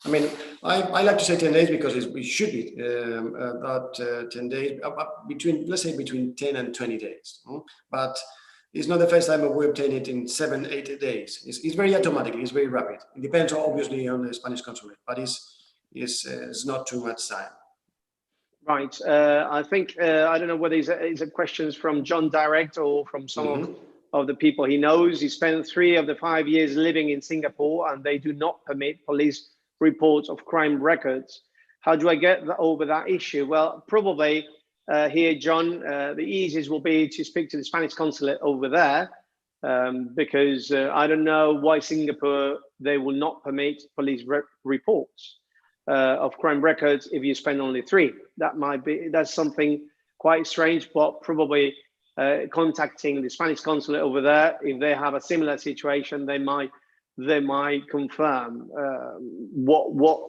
I mean, I like to say 10 days because it should be about 10 days, let's say between 10 and 20 days. But it's not the first time we obtain it in 7-8 days. It's very automatic. It's very rapid. It depends obviously on the Spanish consulate, but it's not too much time. Right. I think I don't know whether it's a questions from John direct or from some of the people he knows. He spent 3 of the 5 years living in Singapore, and they do not permit police reports of crime records. How do I get over that issue? Well, probably here, John, the easiest will be to speak to the Spanish consulate over there, because I don't know why Singapore, they will not permit police reports of crime records if you spend only 3. That's something quite strange, but probably contacting the Spanish consulate over there, if they have a similar situation, they might confirm what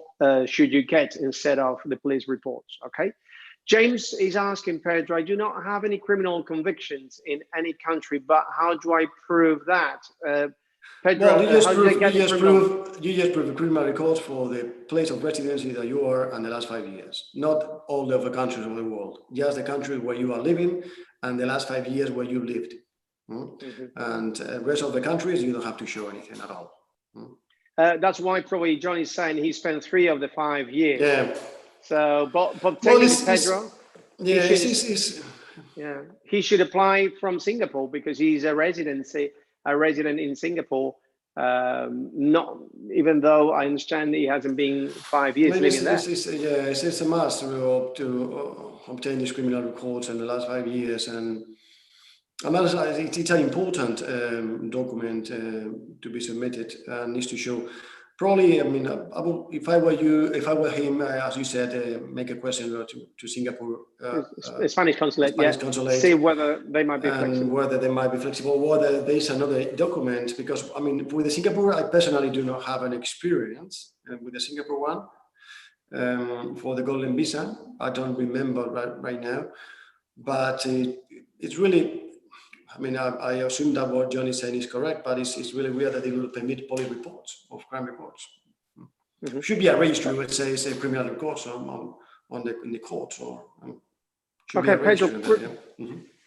should you get instead of the police reports. Okay. James is asking, Pedro, I do not have any criminal convictions in any country, but how do I prove that? Pedro, well, you just prove the criminal records for the place of residency that you are and the last 5 years. Not all the other countries of the world, just the country where you are living and the last 5 years where you lived. And the rest of the countries, you don't have to show anything at all. That's why probably John is saying he spent 3 of the 5 years. Yeah. So, but technically, Pedro, yeah, he should apply from Singapore because he's a resident in Singapore. Not even though I understand he hasn't been 5 years living there. It's a must to obtain these criminal records in the last 5 years, and it's an important document to be submitted and needs to show. Probably, I mean, if I were him, as you said, make a question to Singapore, Spanish consulate, see whether they might be flexible. Whether they might be flexible, whether there's another document, because I mean, with the Singapore, I personally do not have an experience with the Singapore one for the golden visa. I don't remember right now, but it's really. I mean, I assume that what John is saying is correct, but it's really weird that they will permit police reports of crime reports. Should be a registry, let's say, criminal records in the court. Okay, Pedro,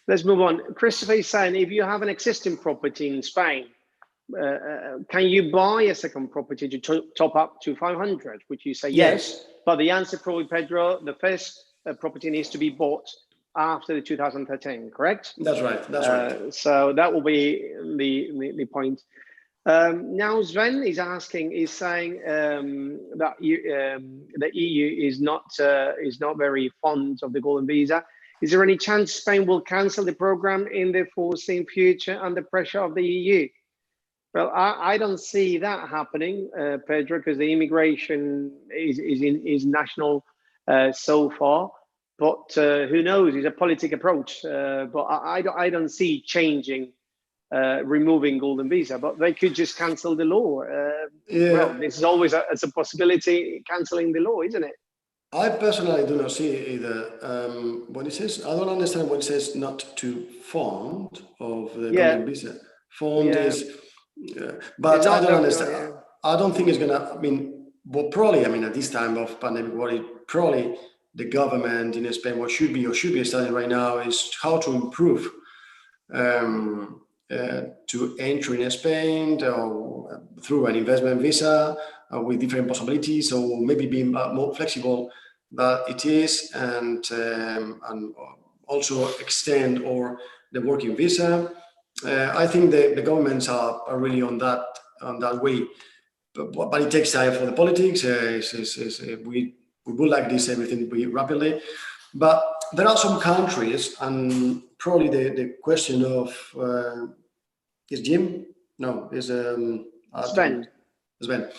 let's move on. Christopher is saying, if you have an existing property in Spain, can you buy a second property to top up to 500? Which you say yes, but the answer probably, Pedro, the first property needs to be bought after the 2013, correct? That's right. So that will be the point. Now Sven is saying that the EU is not very fond of the golden visa. Is there any chance Spain will cancel the program in the foreseen future under pressure of the EU? Well, I don't see that happening, Pedro, because the immigration is national so far. But who knows? It's a politic approach. But I don't see changing, removing golden visa. But they could just cancel the law. Well, this is always a possibility, cancelling the law, isn't it? I personally do not see it either. When it says, I don't understand when it says not to fund of the Yeah, golden visa. Fund yeah. is, It's but I not don't that, understand. I don't think it's gonna. I mean, well, probably. I mean, at this time of pandemic, what it probably the government in Spain, what should be studying right now is how to improve to enter in Spain through an investment visa with different possibilities, or maybe being more flexible that it is, and also extend or the working visa. I think the governments are really on that way, but it takes time for the politics. We would like this everything to be rapidly, but there are some countries, and probably the question of is Jim? No, is Sven. Sven.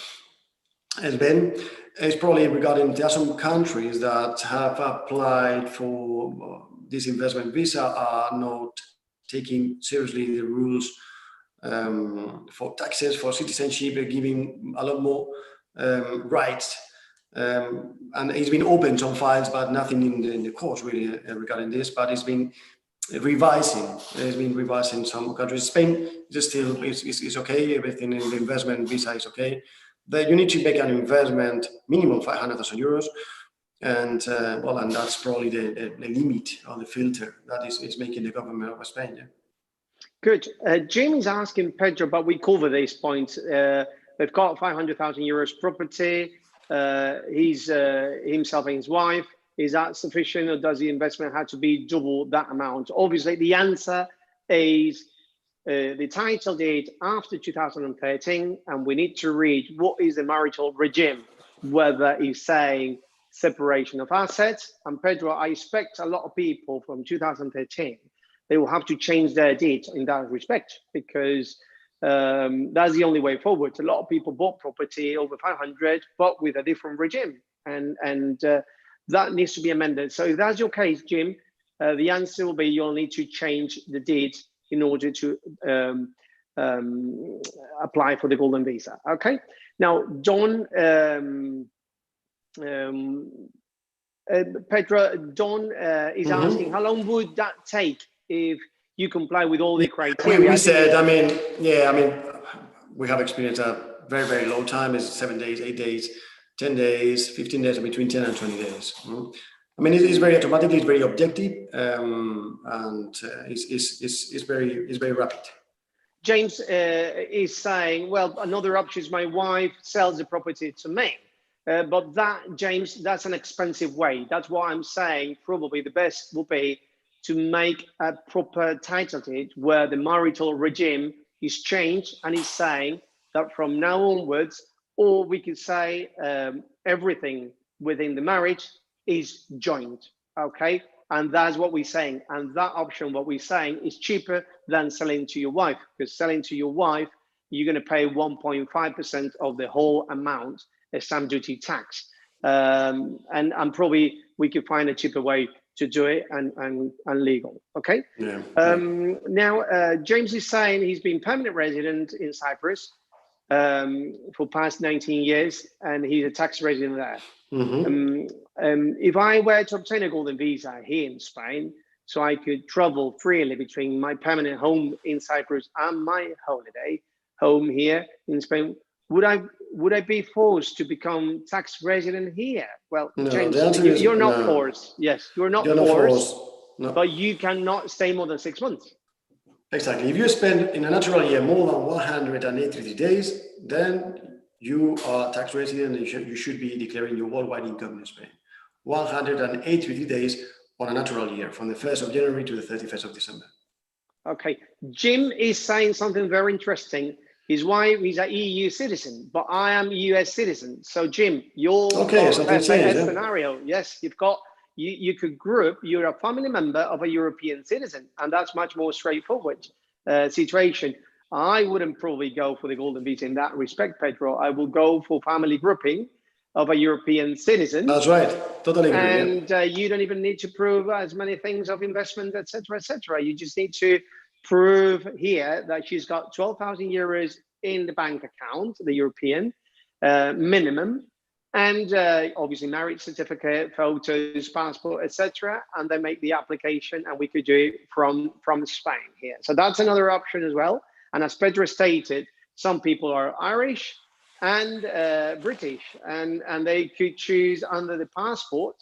Sven is probably regarding there are some countries that have applied for this investment visa are not taking seriously the rules for taxes, for citizenship, giving a lot more rights. And it's been opened some files, but nothing in the courts really regarding this. But it's been revising. It's been revising some countries. Spain is still is okay. Everything in the investment visa is okay. You need to make an investment minimum 500,000 euros, and and that's probably the limit or the filter that is making the government of Spain. Yeah. Good. Jamie's asking Pedro, but we cover these points. They've got 500,000 euros property. He's himself and his wife. Is that sufficient, or does the investment have to be double that amount? Obviously, the answer is the title deed after 2013, and we need to read what is the marital regime, whether he's saying separation of assets. And Pedro, I expect a lot of people from 2013, they will have to change their deed in that respect, because that's the only way forward. A lot of people bought property over 500, but with a different regime, and that needs to be amended. So if that's your case, Jim, the answer will be you'll need to change the deed in order to apply for the golden visa. Okay. Now, Don, Petra, Don is asking, how long would that take if you comply with all the criteria? We said, we have experienced a very, very low time. It's 7 days, 8 days, 10 days, 15 days, between 10 and 20 days. I mean, it's very automatic, it's very objective, and it's very rapid. James is saying, well, another option is my wife sells the property to me. But that, James, that's an expensive way. That's why I'm saying probably the best will be to make a proper title deed where the marital regime is changed and is saying that from now onwards, or we could say everything within the marriage is joint, okay? And that's what we're saying. And that option, what we're saying, is cheaper than selling to your wife, because selling to your wife, you're going to pay 1.5% of the whole amount as stamp duty tax. And probably we could find a cheaper way to do it and legal, okay? Yeah. Now, James is saying he's been permanent resident in Cyprus for past 19 years, and he's a tax resident there. If I were to obtain a golden visa here in Spain, so I could travel freely between my permanent home in Cyprus and my holiday home here in Spain, would I be forced to become tax resident here? Well, no, James, you're not forced. Yes, you're not forced, no. But you cannot stay more than 6 months. Exactly. If you spend in a natural year more than 183 days, then you are tax resident and you should be declaring your worldwide income in Spain. 183 days on a natural year, from the 1st of January to the 31st of December. Okay. Jim is saying something very interesting. His wife is an EU citizen, but I am a US citizen. So Jim, you're okay, something changed, yeah. Scenario. Yes, you could group, you're a family member of a European citizen, and that's much more straightforward situation. I wouldn't probably go for the golden visa in that respect, Pedro. I will go for family grouping of a European citizen. That's right, totally agree. And you don't even need to prove as many things of investment, etc., etc. You just need to prove here that she's got 12,000 euros in the bank account, the European minimum, and obviously marriage certificate, photos, passport, etc. And they make the application, and we could do it from Spain here. So that's another option as well. And as Pedro stated, some people are Irish and British, and they could choose under the passport,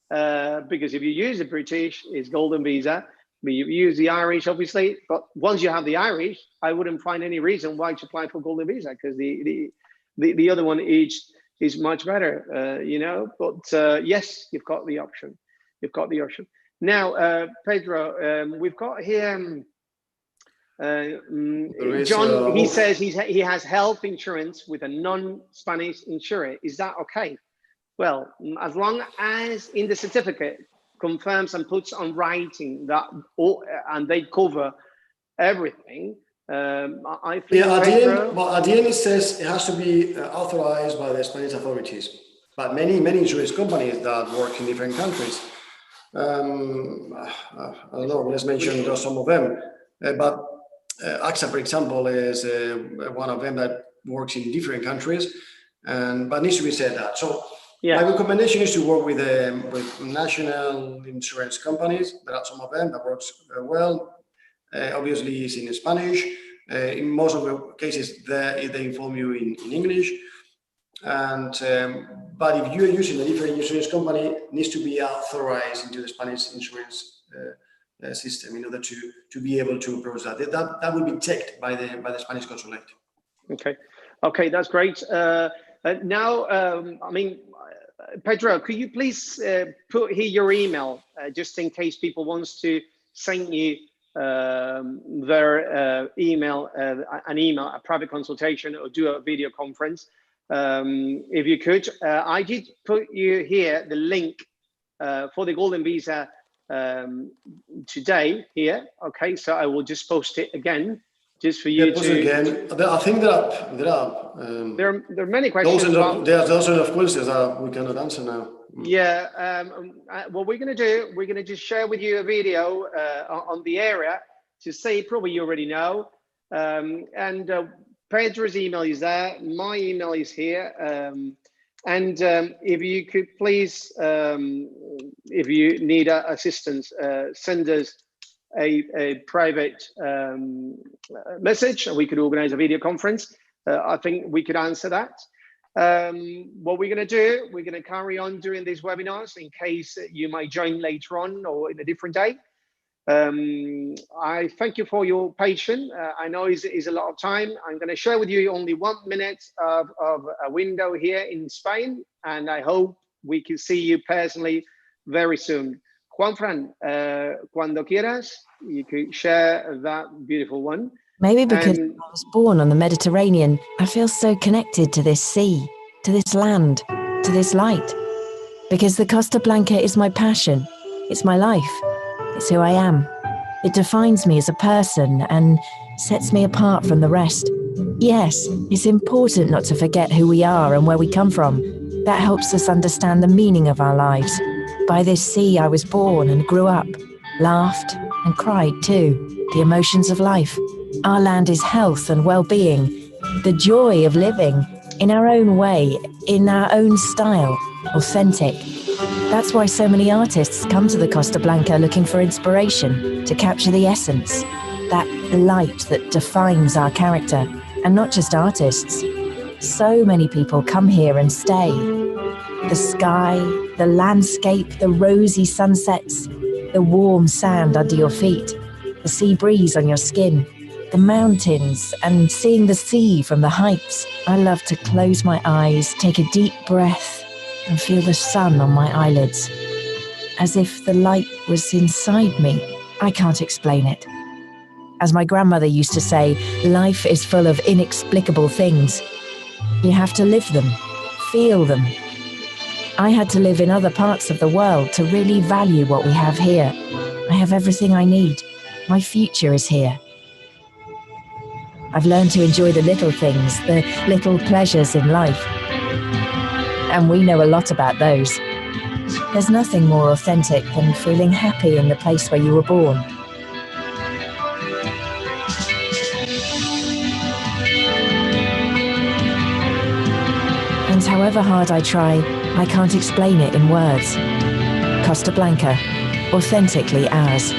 because if you use the British, it's golden visa. But you use the Irish, obviously. But once you have the Irish, I wouldn't find any reason why to apply for golden visa, because the other one is much better, you know. But yes, you've got the option. You've got the option. Now, Pedro, we've got here. John, he says he has health insurance with a non-Spanish insurer. Is that okay? Well, as long as in the certificate confirms and puts on writing that, and they cover everything. I think. Yeah, at the end it says it has to be authorized by the Spanish authorities. But many insurance companies that work in different countries. I don't know. Let's mention just some of them. But AXA, for example, is one of them that works in different countries, but needs to be said that. So my recommendation is to work with national insurance companies. There are some of them that works well. Obviously, it's in Spanish. In most of the cases, they inform you in English. And but if you are using a different insurance company, it needs to be authorized into the Spanish insurance system in order to be able to approach that. That will be checked by the Spanish consulate. Okay, that's great. Now, I mean, Pedro, could you please put here your email, just in case people wants to send you their email, a private consultation, or do a video conference, if you could. I did put you here the link for the golden visa today here. Okay, so I will just post it again, just for you to. Again. I think there are many questions. There are dozens of questions that we cannot answer now. Yeah. What we're going to do, we're going to just share with you a video on the area to say, probably you already know. And Pedro's email is there. My email is here. And if you could please, if you need assistance, send us a private message, and we could organize a video conference. I think we could answer that. What we're going to do, we're going to carry on doing these webinars in case you might join later on or in a different day. I thank you for your patience. I know it's a lot of time. I'm going to share with you only 1 minute of a window here in Spain, and I hope we can see you personally very soon. Juanfran, cuando quieras, you could share that beautiful one. Maybe because I was born on the Mediterranean, I feel so connected to this sea, to this land, to this light. Because the Costa Blanca is my passion. It's my life. It's who I am. It defines me as a person and sets me apart from the rest. Yes, it's important not to forget who we are and where we come from. That helps us understand the meaning of our lives. By this sea I was born and grew up, laughed and cried too, the emotions of life. Our land is health and well-being, the joy of living, in our own way, in our own style, authentic. That's why so many artists come to the Costa Blanca looking for inspiration, to capture the essence, that light that defines our character, and not just artists. So many people come here and stay. The sky, the landscape, the rosy sunsets, the warm sand under your feet, the sea breeze on your skin, the mountains, and seeing the sea from the heights. I love to close my eyes, take a deep breath, and feel the sun on my eyelids, as if the light was inside me. I can't explain it. As my grandmother used to say, life is full of inexplicable things. You have to live them, feel them. I had to live in other parts of the world to really value what we have here. I have everything I need. My future is here. I've learned to enjoy the little things, the little pleasures in life. And we know a lot about those. There's nothing more authentic than feeling happy in the place where you were born. And And however hard I try, I can't explain it in words. Costa Blanca, authentically ours.